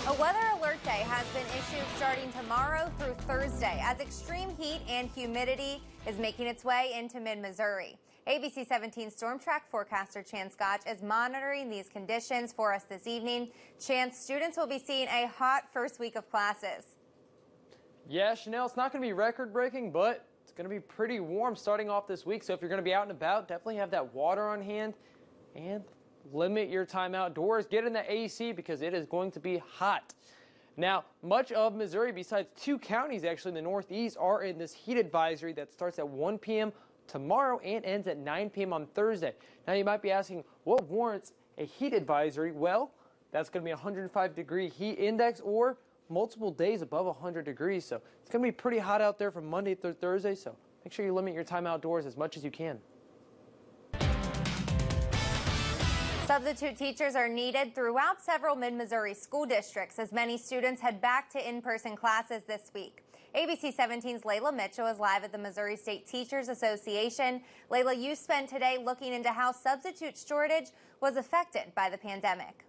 A weather alert day has been issued starting tomorrow through Thursday as extreme heat and humidity is making its way into mid-Missouri. ABC 17 Storm Track forecaster Chance Gotch is monitoring these conditions for us this evening. Chance, students will be seeing a hot first week of classes. Yeah, Chanel, it's not going to be record-breaking, but it's going to be pretty warm starting off this week. So if you're going to be out and about, definitely have that water on hand and limit your time outdoors. Get in the AC because it is going to be hot. Now, much of Missouri, besides 2 counties actually in the Northeast, are in this heat advisory that starts at 1 p.m. tomorrow and ends at 9 p.m. on Thursday. Now, you might be asking, what warrants a heat advisory? Well, that's going to be a 105-degree heat index or multiple days above 100 degrees. So it's going to be pretty hot out there from Monday through Thursday. So make sure you limit your time outdoors as much as you can. Substitute teachers are needed throughout several mid-Missouri school districts as many students head back to in-person classes this week. ABC 17's Layla Mitchell is live at the Missouri State Teachers Association. Layla, you spent today looking into how substitute shortage was affected by the pandemic.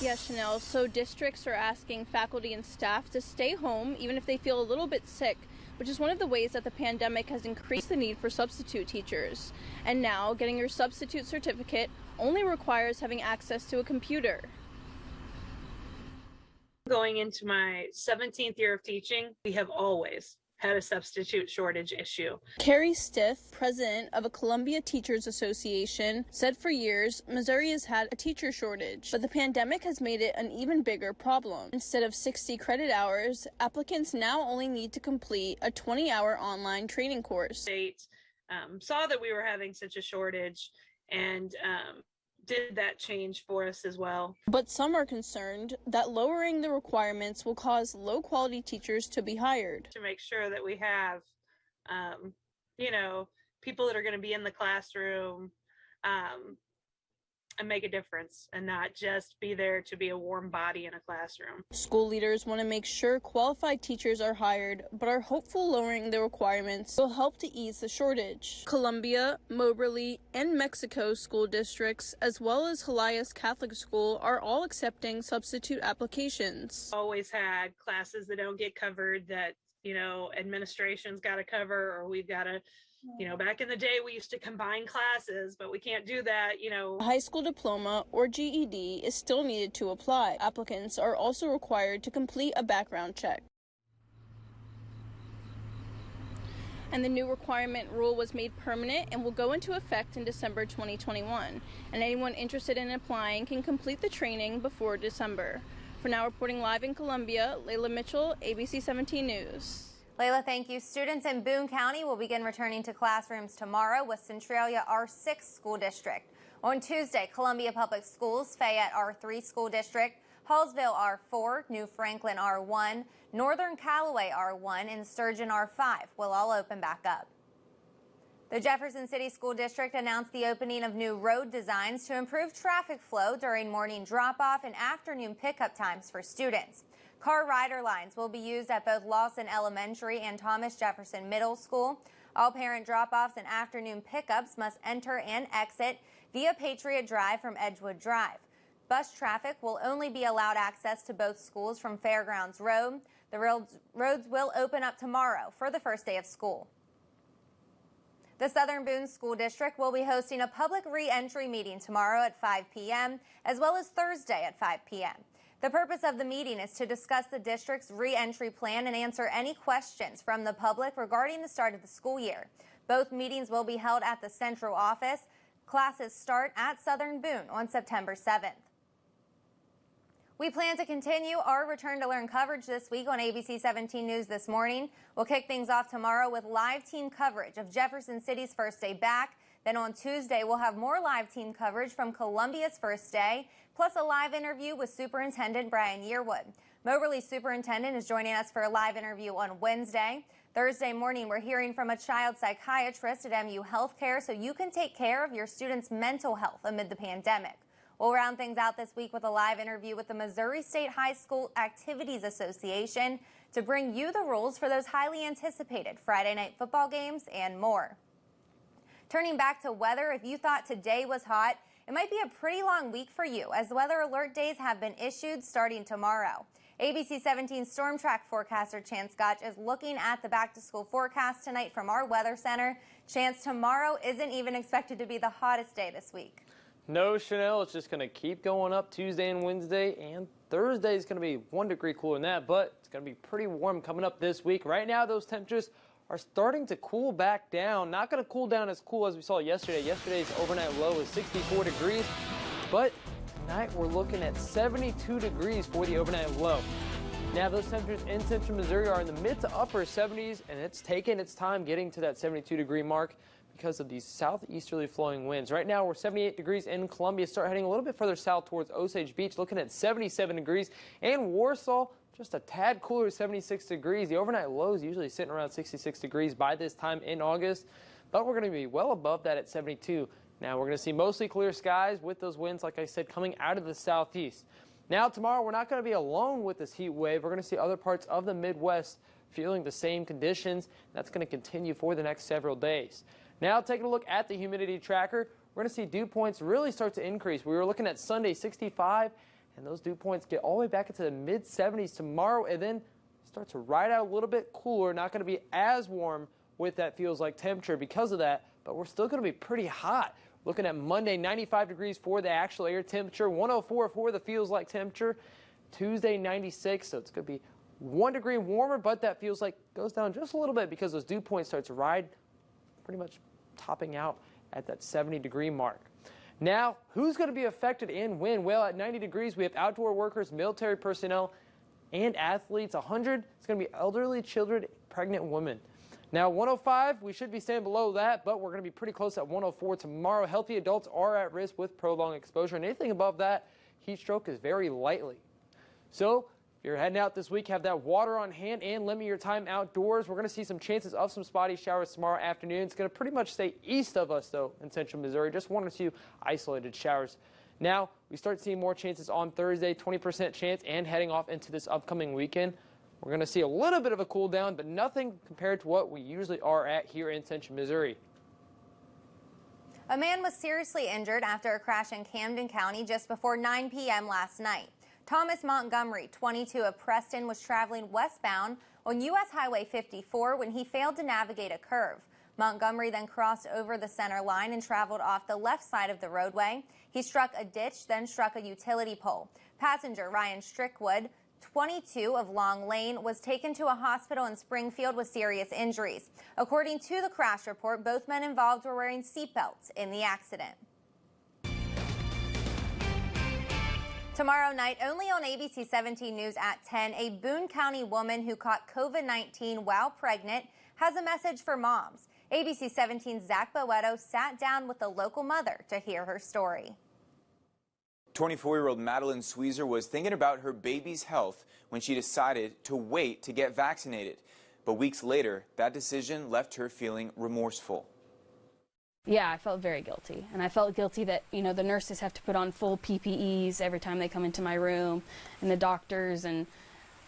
Yes, Chanel. So districts are asking faculty and staff to stay home even if they feel a little bit sick, which is one of the ways that the pandemic has increased the need for substitute teachers. And now, getting your substitute certificate only requires having access to a computer. Going into my 17th year of teaching, we have always had a substitute shortage issue. Carrie Stith, president of a Columbia Teachers Association, said for years Missouri has had a teacher shortage, but the pandemic has made it an even bigger problem. Instead of 60 credit hours, applicants now only need to complete a 20-hour online training course. State saw that we were having such a shortage and did that change for us as well. But some are concerned that lowering the requirements will cause low-quality teachers to be hired. To make sure that we have, people that are going to be in the classroom and make a difference and not just be there to be a warm body in a classroom. School leaders want to make sure qualified teachers are hired, but are hopeful lowering the requirements will help to ease the shortage. Columbia, Moberly, and Mexico school districts, as well as Helias Catholic School, are all accepting substitute applications. Always had classes that don't get covered that, administration's got to cover, or we've got to back in the day, we used to combine classes, but we can't do that, A high school diploma or GED is still needed to apply. Applicants are also required to complete a background check. And the new requirement rule was made permanent and will go into effect in December 2021. And anyone interested in applying can complete the training before December. For now, reporting live in Columbia, Layla Mitchell, ABC 17 News. Layla, thank you. Students in Boone County will begin returning to classrooms tomorrow with Centralia R6 School District. On Tuesday, Columbia Public Schools, Fayette R3 School District, Hallsville R4, New Franklin R1, Northern Callaway R1, and Sturgeon R5 will all open back up. The Jefferson City School District announced the opening of new road designs to improve traffic flow during morning drop-off and afternoon pickup times for students. Car rider lines will be used at both Lawson Elementary and Thomas Jefferson Middle School. All parent drop-offs and afternoon pickups must enter and exit via Patriot Drive from Edgewood Drive. Bus traffic will only be allowed access to both schools from Fairgrounds Road. The roads will open up tomorrow for the first day of school. The Southern Boone School District will be hosting a public re-entry meeting tomorrow at 5 p.m. as well as Thursday at 5 p.m. The purpose of the meeting is to discuss the district's re-entry plan and answer any questions from the public regarding the start of the school year. Both meetings will be held at the central office. Classes start at Southern Boone on September 7th. We plan to continue our Return to Learn coverage this week on ABC 17 News this morning. We'll kick things off tomorrow with live team coverage of Jefferson City's first day back. Then on Tuesday, we'll have more live team coverage from Columbia's first day, plus a live interview with Superintendent Brian Yearwood. Moberly's superintendent is joining us for a live interview on Wednesday. Thursday morning, we're hearing from a child psychiatrist at MU Healthcare so you can take care of your students' mental health amid the pandemic. We'll round things out this week with a live interview with the Missouri State High School Activities Association to bring you the rules for those highly anticipated Friday night football games and more. Turning back to weather, if you thought today was hot, it might be a pretty long week for you as weather alert days have been issued starting tomorrow. ABC 17 Storm Track forecaster Chance Gotch is looking at the back-to-school forecast tonight from our weather center. Chance, tomorrow isn't even expected to be the hottest day this week. No, Chanel, it's just going to keep going up Tuesday and Wednesday, and Thursday is going to be 1 degree cooler than that, but it's going to be pretty warm coming up this week. Right now, those temperatures are starting to cool back down. Not going to cool down as cool as we saw yesterday. Yesterday's overnight low was 64 degrees, but tonight we're looking at 72 degrees for the overnight low. Now those temperatures in central Missouri are in the mid to upper 70s, and it's taken its time getting to that 72 degree mark because of these southeasterly flowing winds. Right now we're 78 degrees in Columbia. Start heading a little bit further south towards Osage Beach, looking at 77 degrees, and Warsaw just a tad cooler, 76 degrees. The overnight low is usually sitting around 66 degrees by this time in August, but we're going to be well above that at 72. Now we're going to see mostly clear skies with those winds, like I said, coming out of the southeast. Now tomorrow we're not going to be alone with this heat wave. We're going to see other parts of the Midwest feeling the same conditions. That's going to continue for the next several days. Now taking a look at the humidity tracker, we're going to see dew points really start to increase. We were looking at Sunday 65, and those dew points get all the way back into the mid 70s tomorrow, and then start to ride out a little bit cooler. Not going to be as warm with that feels like temperature because of that, but we're still going to be pretty hot. Looking at Monday, 95 degrees for the actual air temperature, 104 for the feels like temperature. Tuesday, 96, so it's going to be 1 degree warmer, but that feels like goes down just a little bit because those dew points start to ride, pretty much topping out at that 70 degree mark. Now, who's going to be affected and when? Well, at 90 degrees, we have outdoor workers, military personnel, and athletes. 100, it's going to be elderly, children, pregnant women. Now, 105, we should be staying below that, but we're going to be pretty close at 104 tomorrow. Healthy adults are at risk with prolonged exposure, and anything above that, heat stroke is very lightly. So, if you're heading out this week, have that water on hand and limit your time outdoors. We're going to see some chances of some spotty showers tomorrow afternoon. It's going to pretty much stay east of us, though, in central Missouri. Just 1 or 2 isolated showers. Now, we start seeing more chances on Thursday, 20% chance, and heading off into this upcoming weekend. We're going to see a little bit of a cool down, but nothing compared to what we usually are at here in central Missouri. A man was seriously injured after a crash in Camden County just before 9 p.m. last night. Thomas Montgomery, 22, of Preston, was traveling westbound on U.S. Highway 54 when he failed to navigate a curve. Montgomery then crossed over the center line and traveled off the left side of the roadway. He struck a ditch, then struck a utility pole. Passenger Ryan Strickwood, 22, of Long Lane, was taken to a hospital in Springfield with serious injuries. According to the crash report, both men involved were wearing seatbelts in the accident. Tomorrow night, only on ABC 17 News at 10, a Boone County woman who caught COVID-19 while pregnant has a message for moms. ABC 17's Zach Boetto sat down with a local mother to hear her story. 24-year-old Madeline Sweezer was thinking about her baby's health when she decided to wait to get vaccinated. But weeks later, that decision left her feeling remorseful. Yeah, I felt very guilty. And I felt guilty that, the nurses have to put on full PPEs every time they come into my room, and the doctors, and,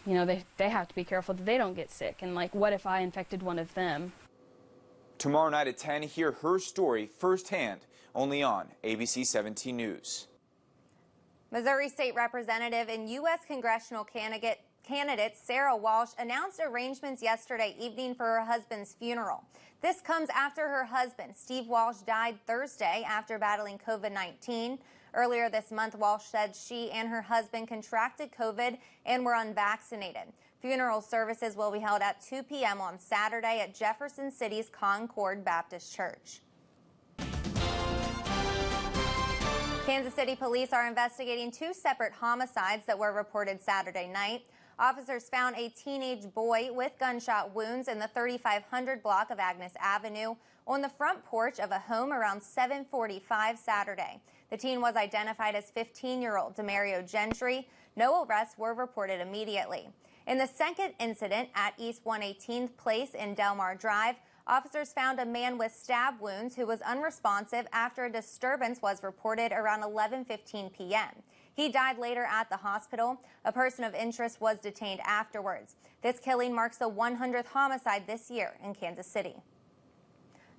they have to be careful that they don't get sick. And, what if I infected one of them? Tomorrow night at 10, hear her story firsthand, only on ABC 17 News. Missouri State Representative and U.S. congressional candidate Sarah Walsh announced arrangements yesterday evening for her husband's funeral. This comes after her husband, Steve Walsh, died Thursday after battling COVID-19. Earlier this month, Walsh said she and her husband contracted COVID and were unvaccinated. Funeral services will be held at 2 p.m. on Saturday at Jefferson City's Concord Baptist Church. Kansas City police are investigating 2 separate homicides that were reported Saturday night. Officers found a teenage boy with gunshot wounds in the 3500 block of Agnes Avenue on the front porch of a home around 7:45 Saturday. The teen was identified as 15-year-old Demario Gentry. No arrests were reported immediately. In the second incident at East 118th Place in Delmar Drive, officers found a man with stab wounds who was unresponsive after a disturbance was reported around 11:15 p.m. He died later at the hospital. A person of interest was detained afterwards. This killing marks the 100th homicide this year in Kansas City.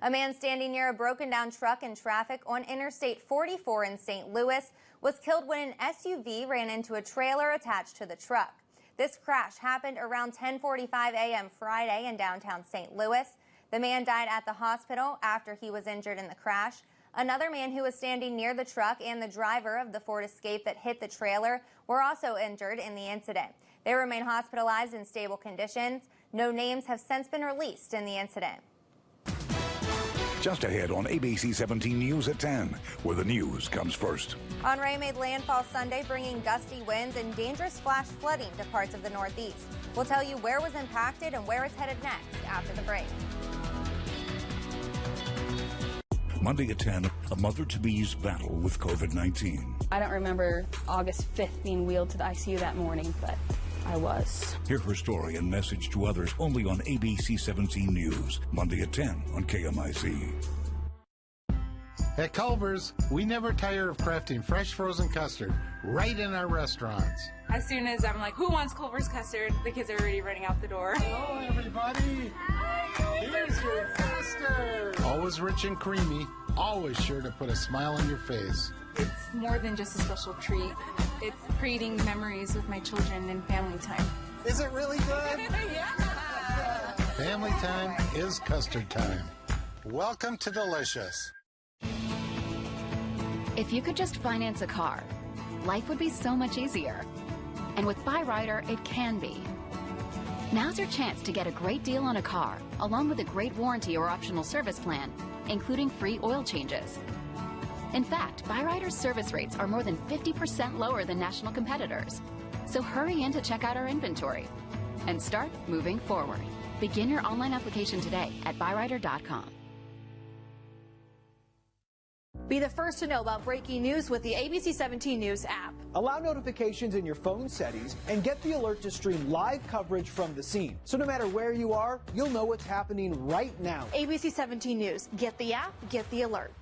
A man standing near a broken down truck in traffic on Interstate 44 in St. Louis was killed when an SUV ran into a trailer attached to the truck. This crash happened around 10:45 a.m. Friday in downtown St. Louis. The man died at the hospital after he was injured in the crash. Another man who was standing near the truck and the driver of the Ford Escape that hit the trailer were also injured in the incident. They remain hospitalized in stable conditions. No names have since been released in the incident. Just ahead on ABC 17 News at 10, where the news comes first. Henri made landfall Sunday, bringing gusty winds and dangerous flash flooding to parts of the Northeast. We'll tell you where it was impacted and where it's headed next after the break. Monday at 10, a mother-to-be's battle with COVID-19. I don't remember August 5th being wheeled to the ICU that morning, but I was. Hear her story and message to others only on ABC 17 News, Monday at 10 on KMIC. At Culver's, we never tire of crafting fresh frozen custard right in our restaurants. As soon as I'm like, who wants Culver's custard? The kids are already running out the door. Hello, everybody. Here's your custard. Always rich and creamy, always sure to put a smile on your face. It's more than just a special treat. It's creating memories with my children and family time. Is it really good? Yeah. Family time is custard time. Welcome to Delicious. If you could just finance a car, life would be so much easier. And with Byrider, it can be. Now's your chance to get a great deal on a car, along with a great warranty or optional service plan, including free oil changes. In fact, Byrider's service rates are more than 50% lower than national competitors. So hurry in to check out our inventory and start moving forward. Begin your online application today at Byrider.com. Be the first to know about breaking news with the ABC 17 News app. Allow notifications in your phone settings and get the alert to stream live coverage from the scene. So no matter where you are, you'll know what's happening right now. ABC 17 News. Get the app, get the alert.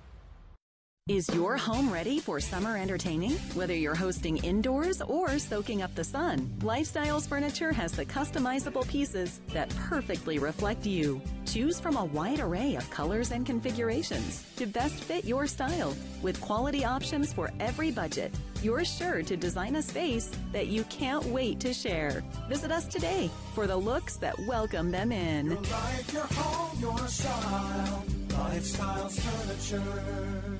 Is your home ready for summer entertaining? Whether you're hosting indoors or soaking up the sun, Lifestyles Furniture has the customizable pieces that perfectly reflect you. Choose from a wide array of colors and configurations to best fit your style. With quality options for every budget, you're sure to design a space that you can't wait to share. Visit us today for the looks that welcome them in. Your life, your home, your style. Lifestyles Furniture.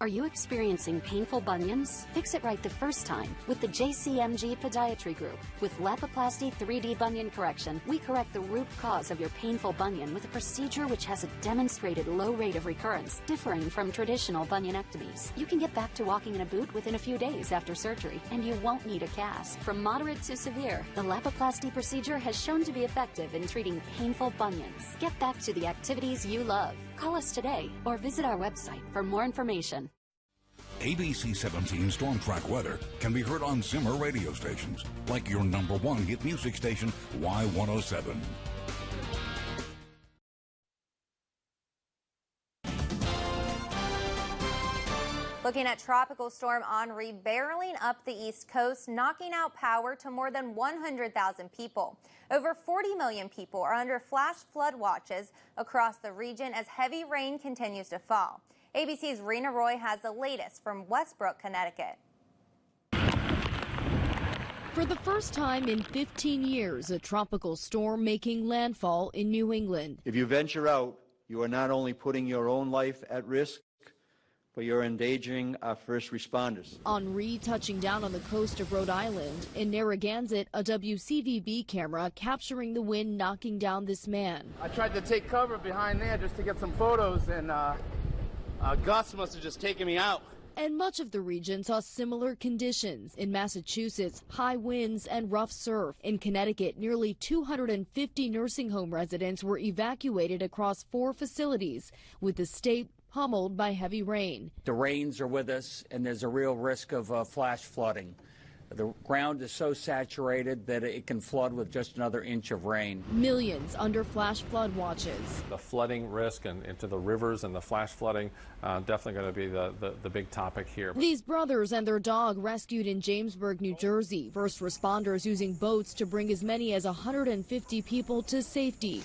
Are you experiencing painful bunions? Fix it right the first time with the JCMG Podiatry Group. With Lapiplasty 3D Bunion Correction, we correct the root cause of your painful bunion with a procedure which has a demonstrated low rate of recurrence, differing from traditional bunionectomies. You can get back to walking in a boot within a few days after surgery, and you won't need a cast. From moderate to severe, the Lapiplasty procedure has shown to be effective in treating painful bunions. Get back to the activities you love. Call us today or visit our website for more information. ABC 17 Storm Track weather can be heard on Zimmer radio stations, like your #1 hit music station, Y107. Looking at Tropical Storm Henri barreling up the East Coast, knocking out power to more than 100,000 people. Over 40 million people are under flash flood watches across the region as heavy rain continues to fall. ABC's Rena Roy has the latest from Westbrook, Connecticut. For the first time in 15 years, a tropical storm making landfall in New England. If you venture out, you are not only putting your own life at risk, but you're endangering our first responders. Henri touching down on the coast of Rhode Island. In Narragansett, a WCVB camera capturing the wind knocking down this man. I tried to take cover behind there just to get some photos, and Gus must have just taken me out. And much of the region saw similar conditions. In Massachusetts, high winds and rough surf. In Connecticut, nearly 250 nursing home residents were evacuated across 4 facilities, with the state pummeled by heavy rain. The rains are with us, and there's a real risk of flash flooding. The ground is so saturated that it can flood with just another inch of rain. Millions under flash flood watches. The flooding risk and into the rivers and the flash flooding definitely going to be the big topic here. These brothers and their dog rescued in Jamesburg, New Jersey. First responders using boats to bring as many as 150 people to safety.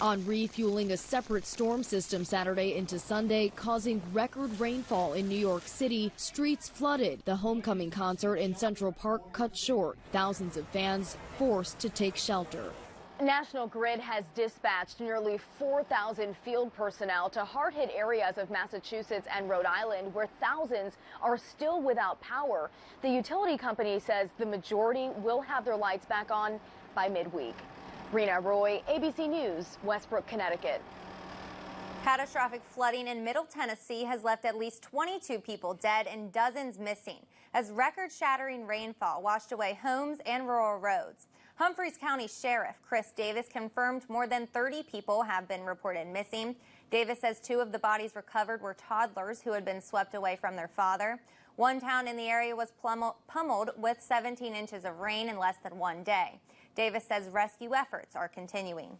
On refueling a separate storm system Saturday into Sunday, causing record rainfall in New York City, streets flooded. The homecoming concert in Central Park cut short. Thousands of fans forced to take shelter. National Grid has dispatched nearly 4,000 field personnel to hard-hit areas of Massachusetts and Rhode Island where thousands are still without power. The utility company says the majority will have their lights back on by midweek. Rena Roy, ABC News, Westbrook, Connecticut. Catastrophic flooding in Middle Tennessee has left at least 22 people dead and dozens missing as record-shattering rainfall washed away homes and rural roads. Humphreys County Sheriff Chris Davis confirmed more than 30 people have been reported missing. Davis says 2 of the bodies recovered were toddlers who had been swept away from their father. One town in the area was pummeled with 17 inches of rain in less than 1 day. Davis says rescue efforts are continuing.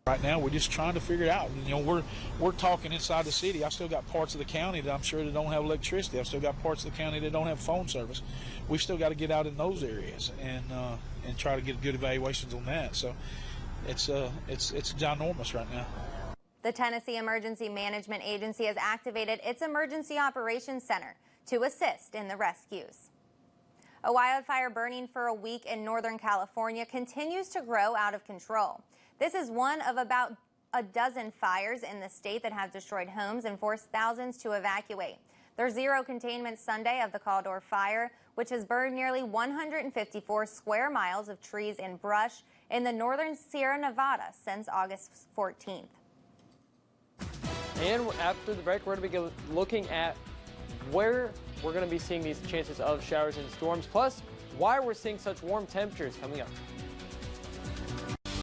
Right now, we're just trying to figure it out. You know, we're talking inside the city. I've still got parts of the county that I'm sure that don't have electricity. I've still got parts of the county that don't have phone service. We've still got to get out in those areas and try to get good evaluations on that. So it's ginormous right now. The Tennessee Emergency Management Agency has activated its Emergency Operations Center to assist in the rescues. A wildfire burning for a week in Northern California continues to grow out of control. This is one of about a dozen fires in the state that have destroyed homes and forced thousands to evacuate. There's zero containment Sunday of the Caldor Fire, which has burned nearly 154 square miles of trees and brush in the northern Sierra Nevada since August 14th. And after the break, we're going to be looking at where we're going to be seeing these chances of showers and storms, plus why we're seeing such warm temperatures coming up.